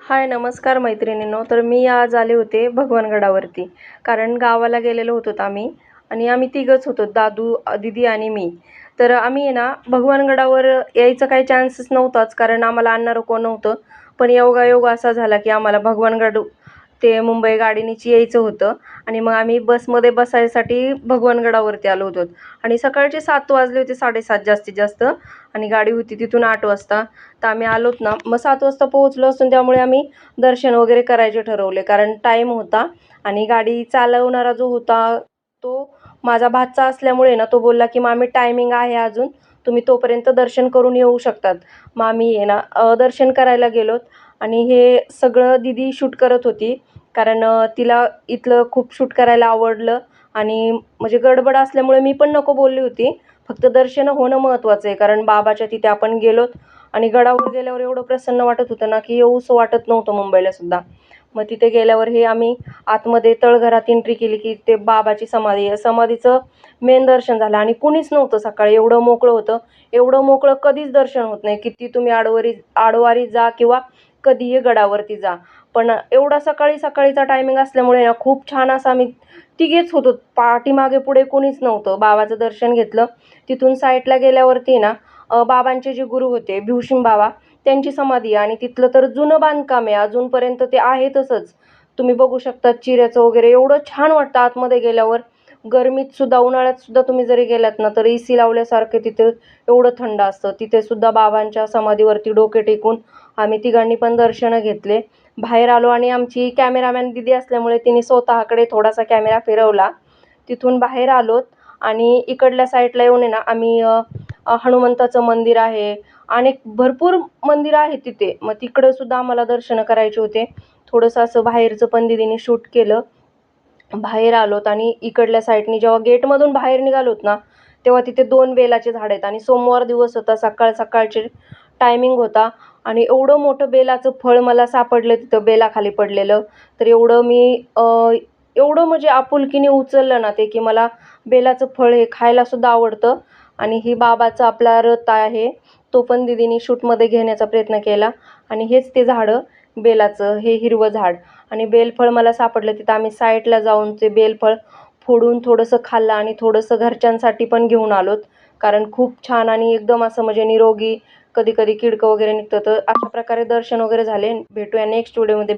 हाय नमस्कार मैत्रिणींनो. तर मी आज आले होते भगवानगडावरती. कारण गावाला गेलेलो होतो आम्ही आणि आम्ही तिघंच होतो, दादू, दीदी आणि मी. तर आम्ही आहे ना भगवानगडावर यायचा काही चान्सच नव्हताच, कारण आम्हाला आणणारं कोण नव्हतं. पण योगायोग असा झाला की आम्हाला भगवानगड ते मुंबई गाडीनेच यायचं होतं आणि मग आम्ही बसमध्ये बसायसाठी भगवानगडावरती आलो होतो. आणि सकाळचे 7 वाजले होते, 7:30 जास्तीत जास्त, आणि गाडी होती तिथून 8 वाजता. तर आम्ही आलोत ना, मग 7 वाजता पोहोचलो असून त्यामुळे आम्ही दर्शन वगैरे करायचे ठरवले, कारण टाईम होता. आणि गाडी चालवणारा जो होता तो माझा भाचा असल्यामुळे ना, तो बोलला की मामी टायमिंग आहे अजून, तुम्ही तोपर्यंत दर्शन करून येऊ शकतात. मग आम्ही आहे ना दर्शन करायला गेलोत. आणि हे सगळं दीदी शूट करत होती, कारण तिला इथलं खूप शूट करायला आवडलं. आणि म्हणजे गडबड असल्यामुळे मी पण नको बोलली होती. फक्त दर्शन होणं महत्त्वाचं आहे, कारण बाबाच्या तिथे आपण गेलोत. आणि गडावर गेल्यावर एवढं प्रसन्न वाटत होतं ना, की येऊसं वाटत नव्हतं मुंबईला सुद्धा. मग तिथे गेल्यावर हे आम्ही आतमध्ये तळघरात एंट्री केली, की ते बाबाची समाधी आहे. समाधीचं मेन दर्शन झालं आणि कुणीच नव्हतं सकाळी. एवढं मोकळं होतं. एवढं मोकळं कधीच दर्शन होत नाही. किती तुम्ही आडवारी जा किंवा कधीही गडावरती जा. पण एवढा सकाळी सकाळीचा टायमिंग असल्यामुळे ना खूप छान असं आम्ही तिघेच होतो. पाठीमागे पुढे कोणीच नव्हतं. बाबाचं दर्शन घेतलं. तिथून साईडला गेल्यावरती ना बाबांचे जे गुरु होते भिवशिंग बाबा, त्यांची समाधी आहे. आणि तिथलं तर जुनं बांधकाम आहे, अजूनपर्यंत ते आहे तसंच. तुम्ही बघू शकता चिऱ्याचं वगैरे, एवढं छान वाटतं आतमध्ये गेल्यावर. गरमीत सुद्धा, उन्हाळ्यात सुद्धा तुम्ही जरी गेलात ना, तर AC लावल्यासारखं तिथे एवढं थंड असतं. तिथे सुद्धा बाबांच्या समाधीवरती डोके टेकून आम्ही तिघांनी पण दर्शनं घेतले. बाहेर आलो आणि आमची कॅमेरामॅन दीदी असल्यामुळे तिने स्वतःकडे थोडासा कॅमेरा फिरवला. तिथून बाहेर आलोत आणि इकडल्या साईडला येऊन आहे ना आम्ही हनुमंताचं मंदिर आहे, अनेक भरपूर मंदिरं आहेत तिथे. मग तिकडं सुद्धा आम्हाला दर्शनं करायचे होते. थोडंसं असं बाहेरचं पण दीदीने शूट केलं. बाहेर आलोत आणि इकडल्या साईडनी जेव्हा गेटमधून बाहेर निघालोत ना, तेव्हा तिथे 2 बेलाचे झाड आहेत आणि सोमवार दिवस होता, सकाळचे टायमिंग होता. आणि एवढं मोठं बेलाचं फळ मला सापडलं तिथं बेलाखाली पडलेलं. तर एवढं म्हणजे आपुलकीने उचललं ना ते, की मला बेलाचं फळ हे खायलासुद्धा आवडतं. आणि ही बाबाचा आपला रथ आहे, तो पण दीदीने शूटमध्ये घेण्याचा प्रयत्न केला. आणि हेच ते झाडं, बेलाचं हे हिरवं झाड. आणि बेलफळ मला सापडलं तिथं. आम्ही साईडला जाऊन ते बेलफळ फोडून थोडंसं खाल्लं आणि थोडंसं घरच्यांसाठी पण घेऊन आलोत. कारण खूप छान आणि एकदम असं म्हणजे निरोगी, कधी-कधी किडकं वगैरे निघतं. तर अशा प्रकारे दर्शन वगैरे झाले. भेटूया नेक्स्ट व्हिडिओमध्ये.